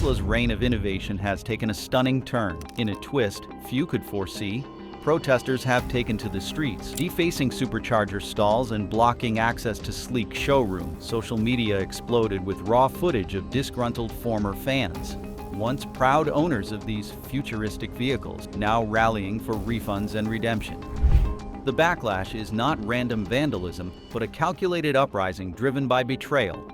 Tesla's reign of innovation has taken a stunning turn. In a twist few could foresee, protesters have taken to the streets, defacing supercharger stalls and blocking access to sleek showrooms. Social media exploded with raw footage of disgruntled former fans, once proud owners of these futuristic vehicles, now rallying for refunds and redemption. The backlash is not random vandalism, but a calculated uprising driven by betrayal,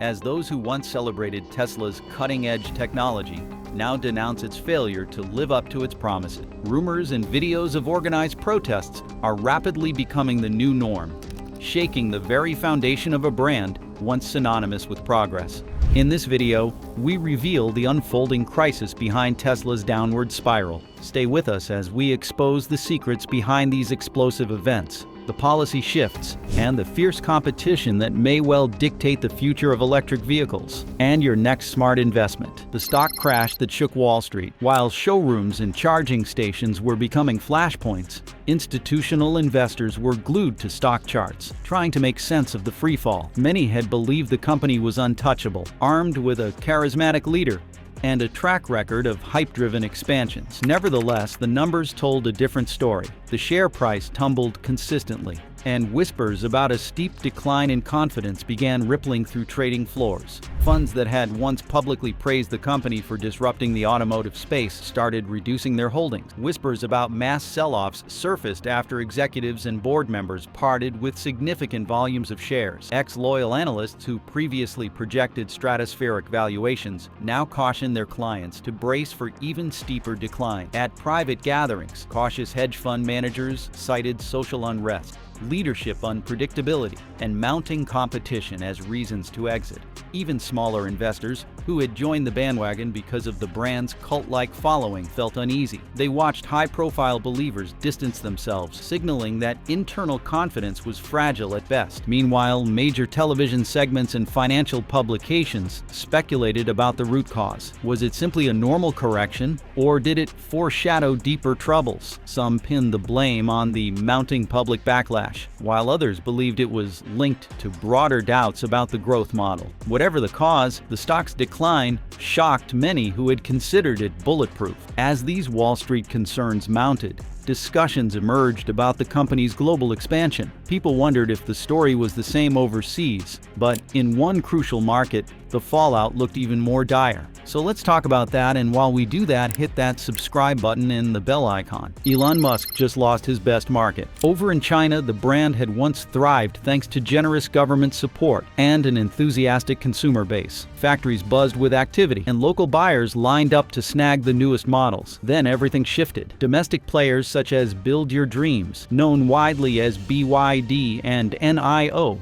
as those who once celebrated Tesla's cutting-edge technology now denounce its failure to live up to its promises. Rumors and videos of organized protests are rapidly becoming the new norm, shaking the very foundation of a brand once synonymous with progress. In this video, we reveal the unfolding crisis behind Tesla's downward spiral. Stay with us as we expose the secrets behind these explosive events, the policy shifts, and the fierce competition that may well dictate the future of electric vehicles and your next smart investment. The stock crash that shook Wall Street. While showrooms and charging stations were becoming flashpoints, institutional investors were glued to stock charts, trying to make sense of the freefall. Many had believed the company was untouchable, armed with a charismatic leader and a track record of hype-driven expansions. Nevertheless, the numbers told a different story. The share price tumbled consistently, and whispers about a steep decline in confidence began rippling through trading floors. Funds that had once publicly praised the company for disrupting the automotive space started reducing their holdings. Whispers about mass sell-offs surfaced after executives and board members parted with significant volumes of shares. Ex-loyal analysts who previously projected stratospheric valuations now cautioned their clients to brace for even steeper decline. At private gatherings, cautious hedge fund managers cited social unrest, leadership unpredictability, and mounting competition as reasons to exit. Even smaller investors, who had joined the bandwagon because of the brand's cult-like following, felt uneasy. They watched high-profile believers distance themselves, signaling that internal confidence was fragile at best. Meanwhile, major television segments and financial publications speculated about the root cause. Was it simply a normal correction, or did it foreshadow deeper troubles? Some pinned the blame on the mounting public backlash, while others believed it was linked to broader doubts about the growth model. Whatever the cause, the stock's decline shocked many who had considered it bulletproof. As these Wall Street concerns mounted, discussions emerged about the company's global expansion. People wondered if the story was the same overseas, but in one crucial market, the fallout looked even more dire. So let's talk about that, and while we do that, hit that subscribe button and the bell icon. Elon Musk just lost his best market. Over in China, the brand had once thrived thanks to generous government support and an enthusiastic consumer base. Factories buzzed with activity, and local buyers lined up to snag the newest models. Then everything shifted. Domestic players such as Build Your Dreams, known widely as BYD and NIO,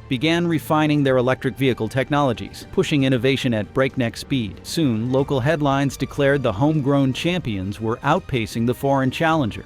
began refining their electric vehicle technologies, pushing innovation at breakneck speed. Soon, local headlines declared the homegrown champions were outpacing the foreign challenger.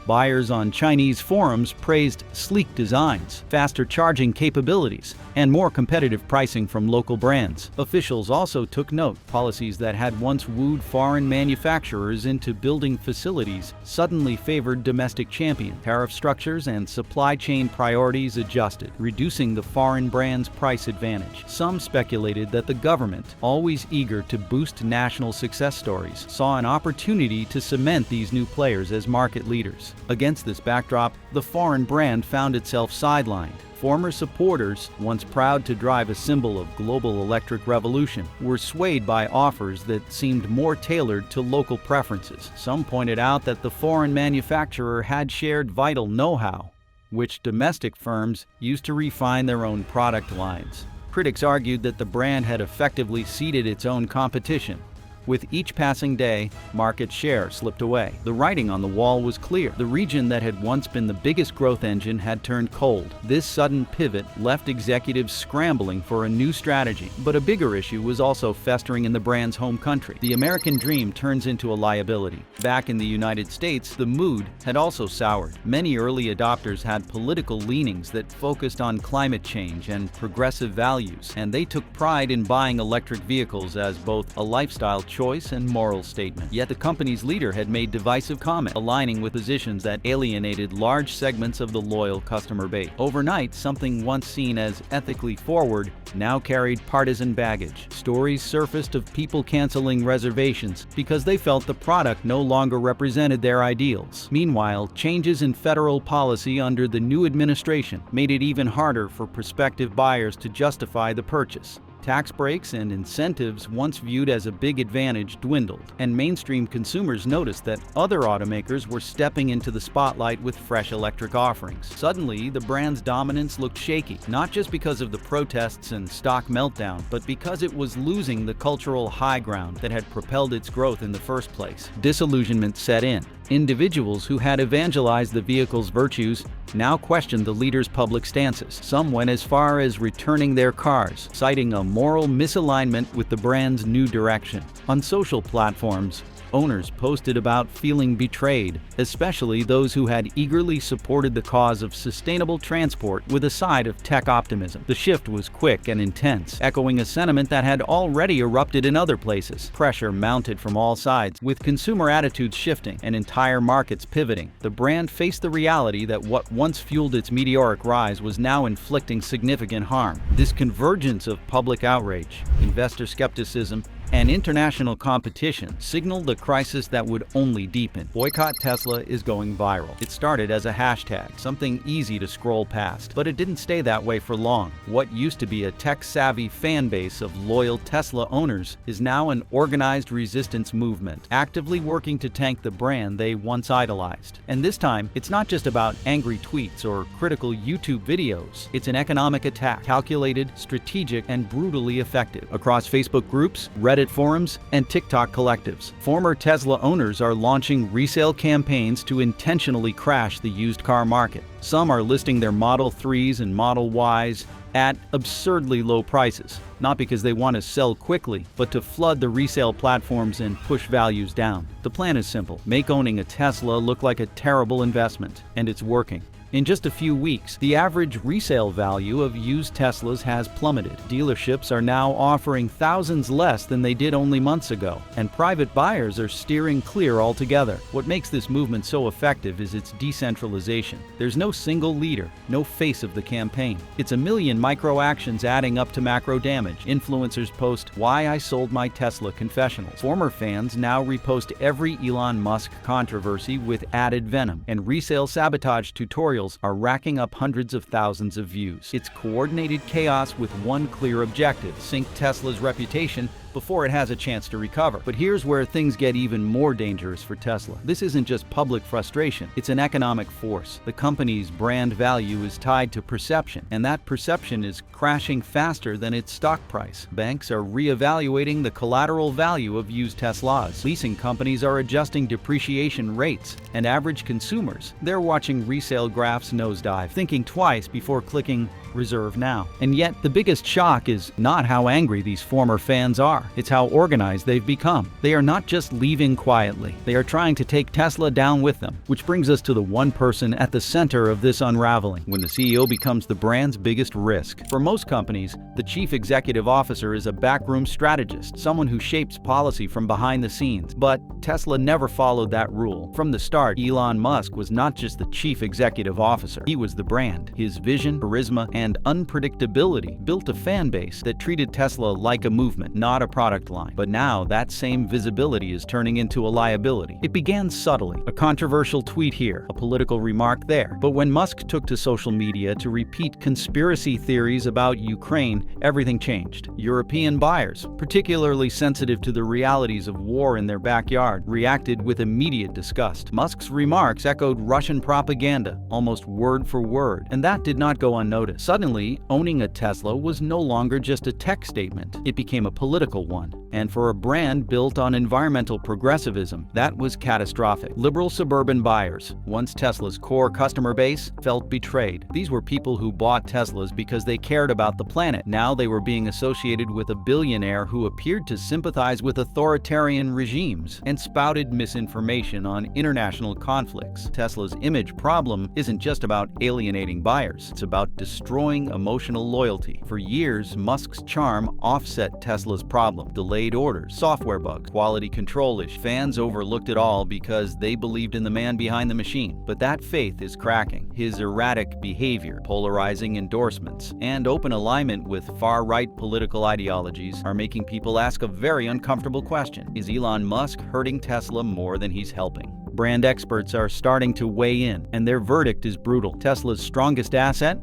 Buyers on Chinese forums praised sleek designs, faster charging capabilities, and more competitive pricing from local brands. Officials also took note. Policies that had once wooed foreign manufacturers into building facilities suddenly favored domestic champions. Tariff structures and supply chain priorities adjusted, reducing the foreign brand's price advantage. Some speculated that the government, always eager to boost national success stories, saw an opportunity to cement these new players as market leaders. Against this backdrop, the foreign brand found itself sidelined. Former supporters, once proud to drive a symbol of global electric revolution, were swayed by offers that seemed more tailored to local preferences. Some pointed out that the foreign manufacturer had shared vital know-how, which domestic firms used to refine their own product lines. Critics argued that the brand had effectively ceded its own competition. With each passing day, market share slipped away. The writing on the wall was clear. The region that had once been the biggest growth engine had turned cold. This sudden pivot left executives scrambling for a new strategy. But a bigger issue was also festering in the brand's home country. The American dream turns into a liability. Back in the United States, the mood had also soured. Many early adopters had political leanings that focused on climate change and progressive values, and they took pride in buying electric vehicles as both a lifestyle choice and moral statement. Yet the company's leader had made divisive comments, aligning with positions that alienated large segments of the loyal customer base. Overnight, something once seen as ethically forward now carried partisan baggage. Stories surfaced of people canceling reservations because they felt the product no longer represented their ideals. Meanwhile, changes in federal policy under the new administration made it even harder for prospective buyers to justify the purchase. Tax breaks and incentives once viewed as a big advantage dwindled, and mainstream consumers noticed that other automakers were stepping into the spotlight with fresh electric offerings. Suddenly, the brand's dominance looked shaky, not just because of the protests and stock meltdown, but because it was losing the cultural high ground that had propelled its growth in the first place. Disillusionment set in. Individuals who had evangelized the vehicle's virtues now questioned the leader's public stances. Some went as far as returning their cars, citing a moral misalignment with the brand's new direction. On social platforms, owners posted about feeling betrayed, especially those who had eagerly supported the cause of sustainable transport with a side of tech optimism. The shift was quick and intense, echoing a sentiment that had already erupted in other places. Pressure mounted from all sides, with consumer attitudes shifting and entire markets pivoting. The brand faced the reality that what once fueled its meteoric rise was now inflicting significant harm. This convergence of public outrage, investor skepticism, and international competition signaled a crisis that would only deepen. Boycott Tesla is going viral. It started as a hashtag, something easy to scroll past, but it didn't stay that way for long. What used to be a tech-savvy fan base of loyal Tesla owners is now an organized resistance movement, actively working to tank the brand they once idolized. And this time, it's not just about angry tweets or critical YouTube videos. It's an economic attack, calculated, strategic, and brutally effective. Across Facebook groups, Reddit forums, and TikTok collectives, former Tesla owners are launching resale campaigns to intentionally crash the used car market. Some are listing their Model 3s and Model Ys at absurdly low prices, not because they want to sell quickly, but to flood the resale platforms and push values down. The plan is simple: make owning a Tesla look like a terrible investment, and it's working. In just a few weeks, the average resale value of used Teslas has plummeted. Dealerships are now offering thousands less than they did only months ago, and private buyers are steering clear altogether. What makes this movement so effective is its decentralization. There's no single leader, no face of the campaign. It's a million micro actions adding up to macro damage. Influencers post "Why I Sold My Tesla" confessionals. Former fans now repost every Elon Musk controversy with added venom, and resale sabotage tutorials are racking up hundreds of thousands of views. It's coordinated chaos with one clear objective: sink Tesla's reputation before it has a chance to recover. But here's where things get even more dangerous for Tesla. This isn't just public frustration, it's an economic force. The company's brand value is tied to perception, and that perception is crashing faster than its stock price. Banks are reevaluating the collateral value of used Teslas. Leasing companies are adjusting depreciation rates, and average consumers, they're watching resale graphs nosedive, thinking twice before clicking "Reserve now." And yet, the biggest shock is not how angry these former fans are. It's how organized they've become. They are not just leaving quietly. They are trying to take Tesla down with them. Which brings us to the one person at the center of this unraveling: when the CEO becomes the brand's biggest risk. For most companies, the chief executive officer is a backroom strategist, someone who shapes policy from behind the scenes. But Tesla never followed that rule. From the start, Elon Musk was not just the chief executive officer. He was the brand. His vision, charisma, and unpredictability built a fan base that treated Tesla like a movement, not a product line. But now that same visibility is turning into a liability. It began subtly, a controversial tweet here, a political remark there. But when Musk took to social media to repeat conspiracy theories about Ukraine, everything changed. European buyers, particularly sensitive to the realities of war in their backyard, reacted with immediate disgust. Musk's remarks echoed Russian propaganda, almost word for word, and that did not go unnoticed. Suddenly, owning a Tesla was no longer just a tech statement. It became a political one. And for a brand built on environmental progressivism, that was catastrophic. Liberal suburban buyers, once Tesla's core customer base, felt betrayed. These were people who bought Teslas because they cared about the planet. Now they were being associated with a billionaire who appeared to sympathize with authoritarian regimes and spouted misinformation on international conflicts. Tesla's image problem isn't just about alienating buyers. It's about destroying emotional loyalty. For years, Musk's charm offset Tesla's problem: delayed delayed orders, software bugs, quality control issues. Fans overlooked it all because they believed in the man behind the machine. But that faith is cracking. His erratic behavior, polarizing endorsements, and open alignment with far-right political ideologies are making people ask a very uncomfortable question. Is Elon Musk hurting Tesla more than he's helping? Brand experts are starting to weigh in, and their verdict is brutal. Tesla's strongest asset,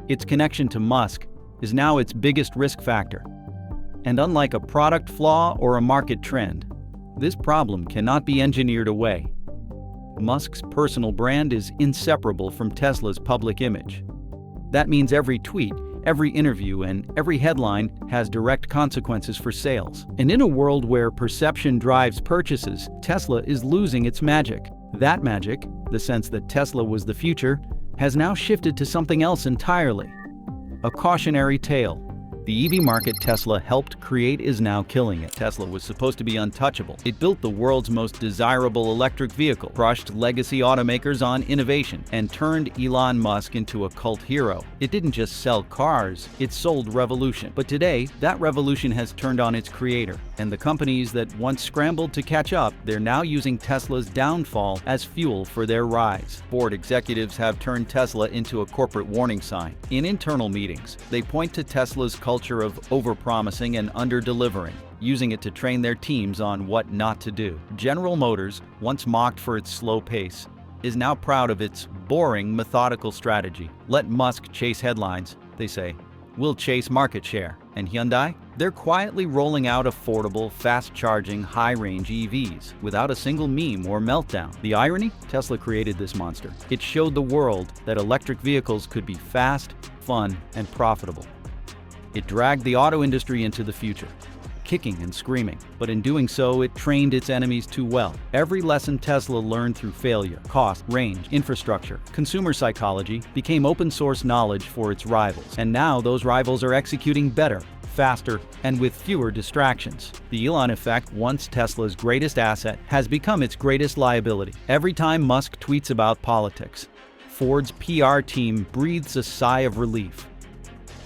its connection to Musk, is now its biggest risk factor. And unlike a product flaw or a market trend, this problem cannot be engineered away. Musk's personal brand is inseparable from Tesla's public image. That means every tweet, every interview, and every headline has direct consequences for sales. And in a world where perception drives purchases, Tesla is losing its magic. That magic, the sense that Tesla was the future, has now shifted to something else entirely. A cautionary tale. The EV market Tesla helped create is now killing it. Tesla was supposed to be untouchable. It built the world's most desirable electric vehicle, crushed legacy automakers on innovation, and turned Elon Musk into a cult hero. It didn't just sell cars, it sold revolution. But today, that revolution has turned on its creator, and the companies that once scrambled to catch up, they're now using Tesla's downfall as fuel for their rise. Board executives have turned Tesla into a corporate warning sign. In internal meetings, they point to Tesla's culture of overpromising and under-delivering, using it to train their teams on what not to do. General Motors, once mocked for its slow pace, is now proud of its boring, methodical strategy. Let Musk chase headlines, they say. We'll chase market share. And Hyundai? They're quietly rolling out affordable, fast-charging, high-range EVs without a single meme or meltdown. The irony? Tesla created this monster. It showed the world that electric vehicles could be fast, fun, and profitable. It dragged the auto industry into the future, kicking and screaming. But in doing so, it trained its enemies too well. Every lesson Tesla learned through failure, cost, range, infrastructure, consumer psychology, became open-source knowledge for its rivals. And now those rivals are executing better, faster, and with fewer distractions. The Elon effect, once Tesla's greatest asset, has become its greatest liability. Every time Musk tweets about politics, Ford's PR team breathes a sigh of relief.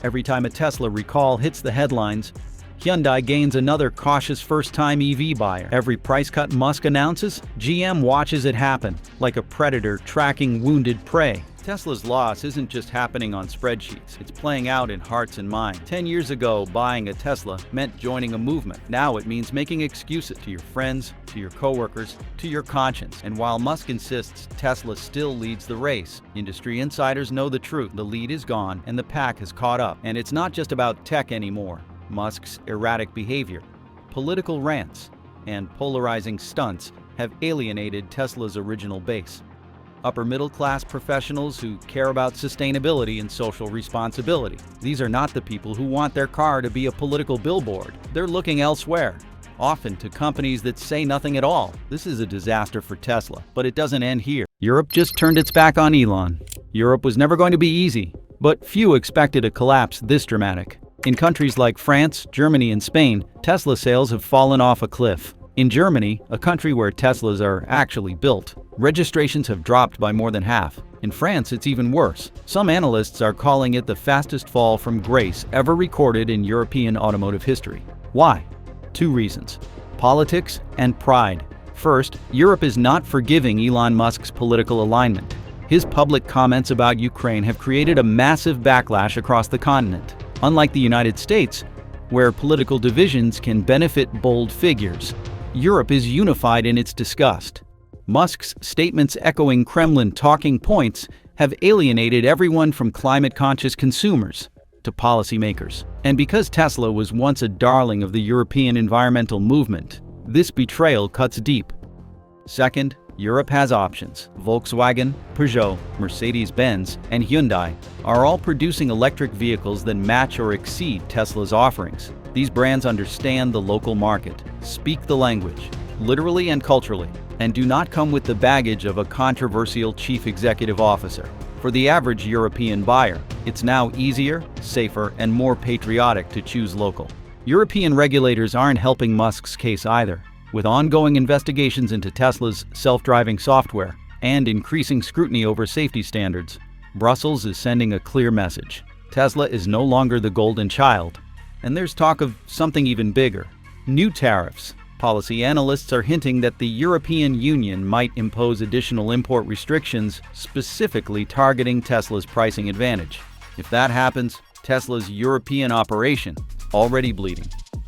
Every time a Tesla recall hits the headlines, Hyundai gains another cautious first-time EV buyer. Every price cut Musk announces, GM watches it happen, like a predator tracking wounded prey. Tesla's loss isn't just happening on spreadsheets, it's playing out in hearts and minds. 10 years ago, buying a Tesla meant joining a movement. Now it means making excuses to your friends, to your coworkers, to your conscience. And while Musk insists Tesla still leads the race, industry insiders know the truth. The lead is gone and the pack has caught up. And it's not just about tech anymore. Musk's erratic behavior, political rants, and polarizing stunts have alienated Tesla's original base. Upper-middle-class professionals who care about sustainability and social responsibility. These are not the people who want their car to be a political billboard. They're looking elsewhere, often to companies that say nothing at all. This is a disaster for Tesla, but it doesn't end here. Europe just turned its back on Elon. Europe was never going to be easy, but few expected a collapse this dramatic. In countries like France, Germany, and Spain, Tesla sales have fallen off a cliff. In Germany, a country where Teslas are actually built, registrations have dropped by more than half. In France, it's even worse. Some analysts are calling it the fastest fall from grace ever recorded in European automotive history. Why? Two reasons: politics and pride. First, Europe is not forgiving Elon Musk's political alignment. His public comments about Ukraine have created a massive backlash across the continent. Unlike the United States, where political divisions can benefit bold figures, Europe is unified in its disgust. Musk's statements echoing Kremlin talking points have alienated everyone from climate-conscious consumers to policymakers. And because Tesla was once a darling of the European environmental movement, this betrayal cuts deep. Second, Europe has options. Volkswagen, Peugeot, Mercedes-Benz, and Hyundai are all producing electric vehicles that match or exceed Tesla's offerings. These brands understand the local market, speak the language, literally and culturally, and do not come with the baggage of a controversial chief executive officer. For the average European buyer, it's now easier, safer, and more patriotic to choose local. European regulators aren't helping Musk's case either. With ongoing investigations into Tesla's self-driving software and increasing scrutiny over safety standards, Brussels is sending a clear message. Tesla is no longer the golden child, and there's talk of something even bigger: New tariffs. Policy analysts are hinting that the European Union might impose additional import restrictions specifically targeting Tesla's pricing advantage. If that happens, Tesla's European operation, already bleeding,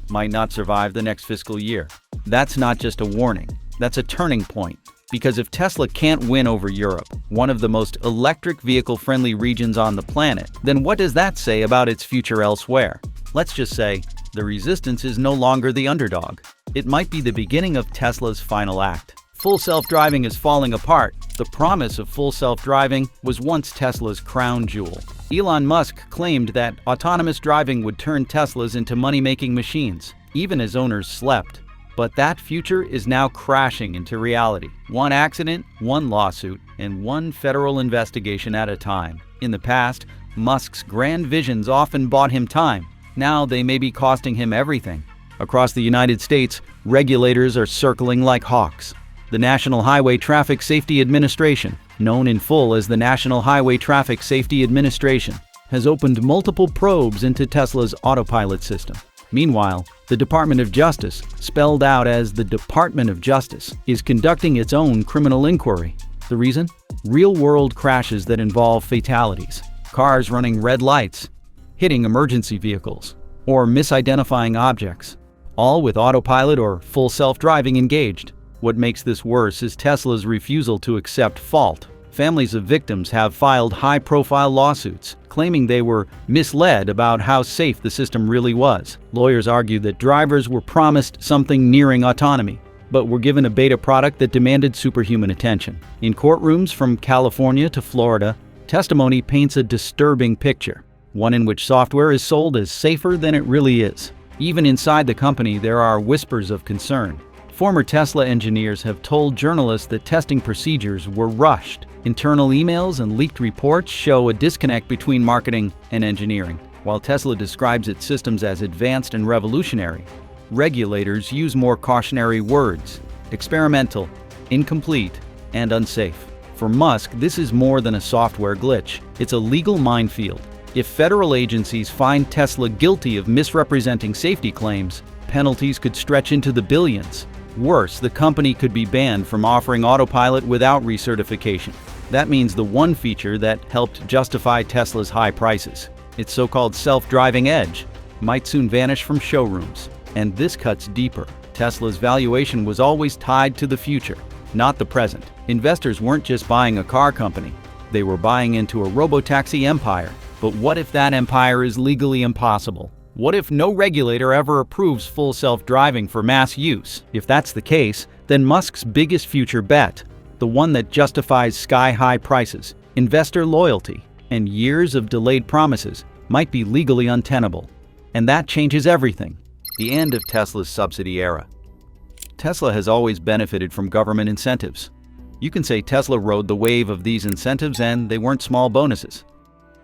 might not survive the next fiscal year. That's not just a warning, that's a turning point. Because if Tesla can't win over Europe, one of the most electric vehicle-friendly regions on the planet, then what does that say about its future elsewhere? Let's just say, the resistance is no longer the underdog. It might be the beginning of Tesla's final act. Full self-driving is falling apart. The promise of full self-driving was once Tesla's crown jewel. Elon Musk claimed that autonomous driving would turn Teslas into money-making machines, even as owners slept. But that future is now crashing into reality. One accident, one lawsuit, and one federal investigation at a time. In the past, Musk's grand visions often bought him time. Now they may be costing him everything. Across the United States, regulators are circling like hawks. The National Highway Traffic Safety Administration, known in full as the National Highway Traffic Safety Administration, has opened multiple probes into Tesla's autopilot system. Meanwhile, the Department of Justice, spelled out as the Department of Justice, is conducting its own criminal inquiry. The reason? Real-world crashes that involve fatalities, cars running red lights, hitting emergency vehicles, or misidentifying objects, all with autopilot or full self-driving engaged. What makes this worse is Tesla's refusal to accept fault. Families of victims have filed high-profile lawsuits, claiming they were misled about how safe the system really was. Lawyers argue that drivers were promised something nearing autonomy, but were given a beta product that demanded superhuman attention. In courtrooms from California to Florida, testimony paints a disturbing picture, one in which software is sold as safer than it really is. Even inside the company, there are whispers of concern. Former Tesla engineers have told journalists that testing procedures were rushed. Internal emails and leaked reports show a disconnect between marketing and engineering. While Tesla describes its systems as advanced and revolutionary, regulators use more cautionary words: experimental, incomplete, and unsafe. For Musk, this is more than a software glitch. It's a legal minefield. If federal agencies find Tesla guilty of misrepresenting safety claims, penalties could stretch into the billions. Worse, the company could be banned from offering autopilot without recertification. That means the one feature that helped justify Tesla's high prices, its so-called self-driving edge, might soon vanish from showrooms. And this cuts deeper. Tesla's valuation was always tied to the future, not the present. Investors weren't just buying a car company, they were buying into a robotaxi empire. But what if that empire is legally impossible? What if no regulator ever approves full self-driving for mass use? If that's the case, then Musk's biggest future bet, the one that justifies sky-high prices, investor loyalty, and years of delayed promises, might be legally untenable. And that changes everything. The end of Tesla's subsidy era. Tesla has always benefited from government incentives. You can say Tesla rode the wave of these incentives, and they weren't small bonuses.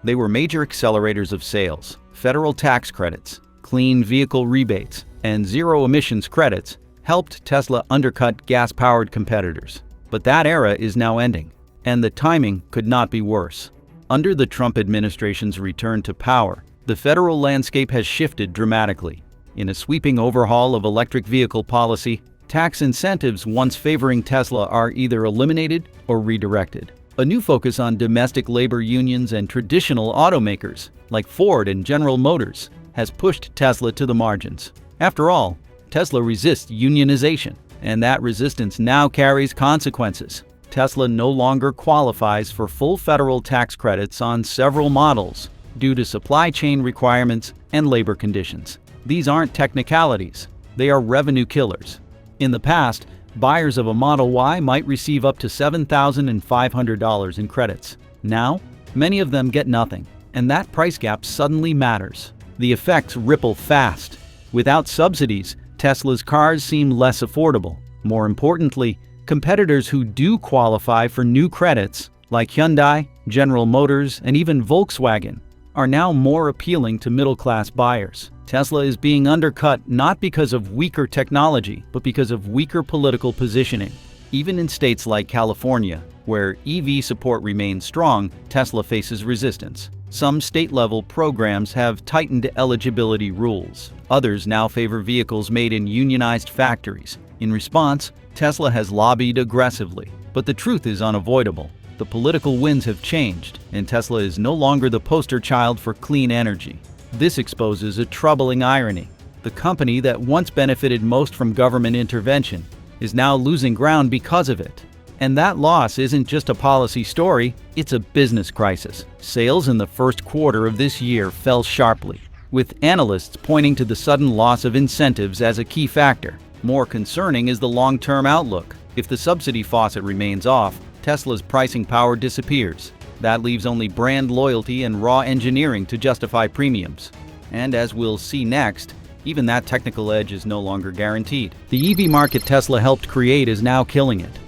They were major accelerators of sales. Federal tax credits, clean vehicle rebates, and zero-emissions credits helped Tesla undercut gas-powered competitors. But that era is now ending, and the timing could not be worse. Under the Trump administration's return to power, the federal landscape has shifted dramatically. In a sweeping overhaul of electric vehicle policy, tax incentives once favoring Tesla are either eliminated or redirected. A new focus on domestic labor unions and traditional automakers, like Ford and General Motors, has pushed Tesla to the margins. After all, Tesla resists unionization, and that resistance now carries consequences. Tesla no longer qualifies for full federal tax credits on several models due to supply chain requirements and labor conditions. These aren't technicalities, they are revenue killers. In the past, buyers of a Model Y might receive up to $7,500 in credits. Now, many of them get nothing, and that price gap suddenly matters. The effects ripple fast. Without subsidies, Tesla's cars seem less affordable. More importantly, competitors who do qualify for new credits, like Hyundai, General Motors, and even Volkswagen, are now more appealing to middle-class buyers. Tesla is being undercut not because of weaker technology, but because of weaker political positioning. Even in states like California, where EV support remains strong, Tesla faces resistance. Some state-level programs have tightened eligibility rules. Others now favor vehicles made in unionized factories. In response, Tesla has lobbied aggressively. But the truth is unavoidable. The political winds have changed, and Tesla is no longer the poster child for clean energy. This exposes a troubling irony. The company that once benefited most from government intervention is now losing ground because of it. And that loss isn't just a policy story, it's a business crisis. Sales in the first quarter of this year fell sharply, with analysts pointing to the sudden loss of incentives as a key factor. More concerning is the long-term outlook. If the subsidy faucet remains off, Tesla's pricing power disappears. That leaves only brand loyalty and raw engineering to justify premiums. And as we'll see next, even that technical edge is no longer guaranteed. The EV market Tesla helped create is now killing it.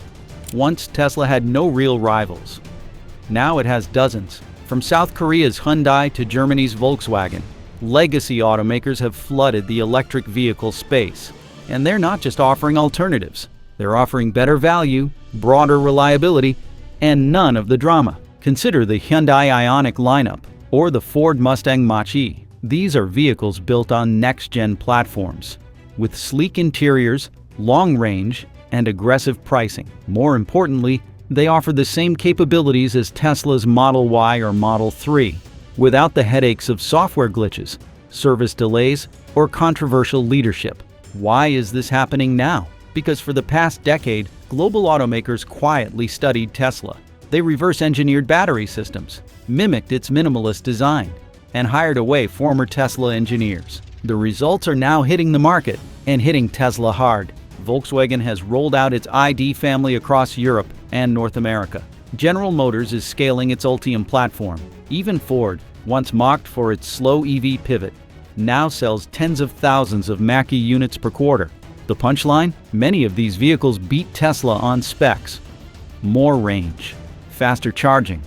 Once, Tesla had no real rivals. Now it has dozens. From South Korea's Hyundai to Germany's Volkswagen, legacy automakers have flooded the electric vehicle space. And they're not just offering alternatives. They're offering better value, broader reliability, and none of the drama. Consider the Hyundai Ioniq lineup or the Ford Mustang Mach-E. These are vehicles built on next-gen platforms, with sleek interiors, long range, and aggressive pricing. More importantly, they offer the same capabilities as Tesla's Model Y or Model 3, without the headaches of software glitches, service delays, or controversial leadership. Why is this happening now? Because for the past decade, global automakers quietly studied Tesla. They reverse-engineered battery systems, mimicked its minimalist design, and hired away former Tesla engineers. The results are now hitting the market, and hitting Tesla hard. Volkswagen has rolled out its ID family across Europe and North America. General Motors is scaling its Ultium platform. Even Ford, once mocked for its slow EV pivot, now sells tens of thousands of Mach-E units per quarter. The punchline? Many of these vehicles beat Tesla on specs. More range, faster charging,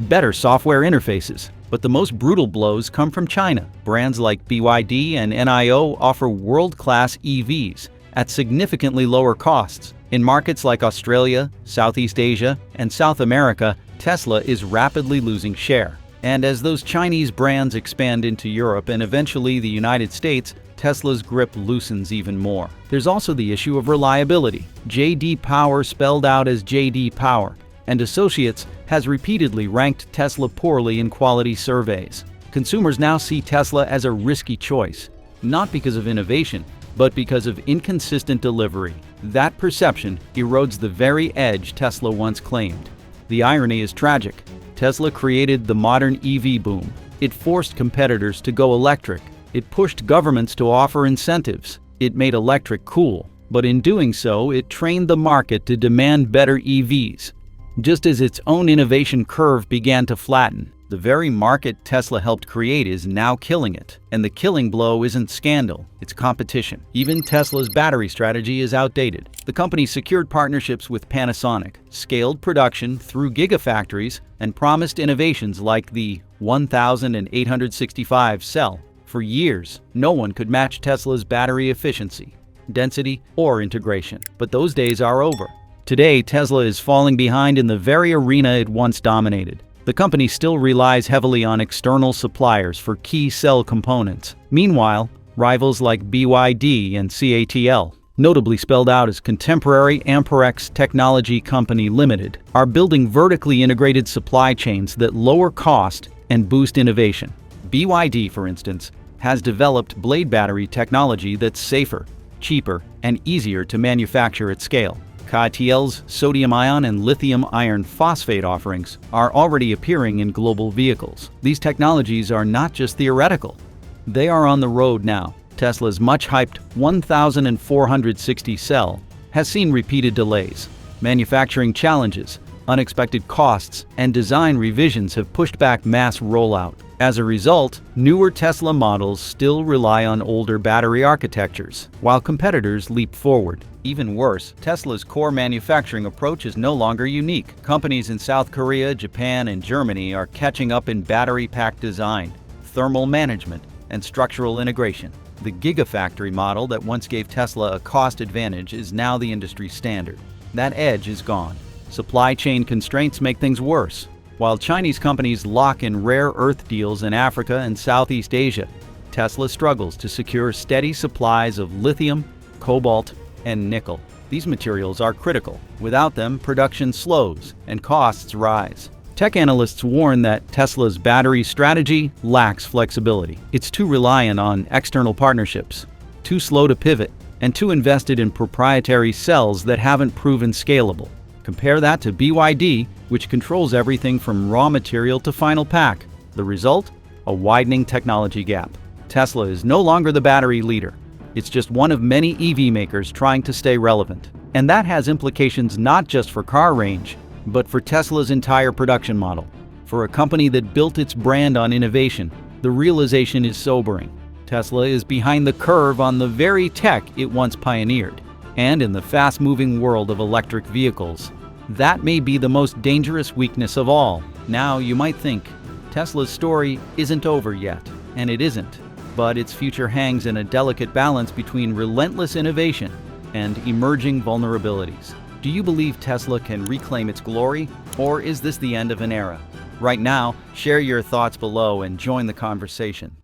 better software interfaces. But the most brutal blows come from China. Brands like BYD and NIO offer world-class EVs at significantly lower costs. In markets like Australia, Southeast Asia, and South America, Tesla is rapidly losing share. And as those Chinese brands expand into Europe and eventually the United States, Tesla's grip loosens even more. There's also the issue of reliability. J.D. Power, spelled out as J.D. Power, and Associates has repeatedly ranked Tesla poorly in quality surveys. Consumers now see Tesla as a risky choice, not because of innovation, but because of inconsistent delivery. That perception erodes the very edge Tesla once claimed. The irony is tragic. Tesla created the modern EV boom. It forced competitors to go electric. It pushed governments to offer incentives. It made electric cool. But in doing so, it trained the market to demand better EVs. Just as its own innovation curve began to flatten, the very market Tesla helped create is now killing it. And the killing blow isn't scandal, it's competition. Even Tesla's battery strategy is outdated. The company secured partnerships with Panasonic, scaled production through gigafactories, and promised innovations like the 1865 cell. For years, no one could match Tesla's battery efficiency, density, or integration. But those days are over. Today, Tesla is falling behind in the very arena it once dominated. The company still relies heavily on external suppliers for key cell components. Meanwhile, rivals like BYD and CATL, notably spelled out as Contemporary Amperex Technology Company Limited, are building vertically integrated supply chains that lower cost and boost innovation. BYD, for instance, has developed blade battery technology that's safer, cheaper, and easier to manufacture at scale. CATL's sodium-ion and lithium iron phosphate offerings are already appearing in global vehicles. These technologies are not just theoretical. They are on the road now. Tesla's much-hyped 1460 cell has seen repeated delays. Manufacturing challenges, unexpected costs, and design revisions have pushed back mass rollout. As a result, newer Tesla models still rely on older battery architectures, while competitors leap forward. Even worse, Tesla's core manufacturing approach is no longer unique. Companies in South Korea, Japan, and Germany are catching up in battery pack design, thermal management, and structural integration. The Gigafactory model that once gave Tesla a cost advantage is now the industry standard. That edge is gone. Supply chain constraints make things worse. While Chinese companies lock in rare earth deals in Africa and Southeast Asia, Tesla struggles to secure steady supplies of lithium, cobalt, and nickel. These materials are critical. Without them, production slows and costs rise. Tech analysts warn that Tesla's battery strategy lacks flexibility. It's too reliant on external partnerships, too slow to pivot, and too invested in proprietary cells that haven't proven scalable. Compare that to BYD, which controls everything from raw material to final pack. The result? A widening technology gap. Tesla is no longer the battery leader. It's just one of many EV makers trying to stay relevant. And that has implications not just for car range, but for Tesla's entire production model. For a company that built its brand on innovation, the realization is sobering. Tesla is behind the curve on the very tech it once pioneered. And in the fast-moving world of electric vehicles, that may be the most dangerous weakness of all. Now, you might think, Tesla's story isn't over yet, and it isn't. But its future hangs in a delicate balance between relentless innovation and emerging vulnerabilities. Do you believe Tesla can reclaim its glory, or is this the end of an era? Right now, share your thoughts below and join the conversation.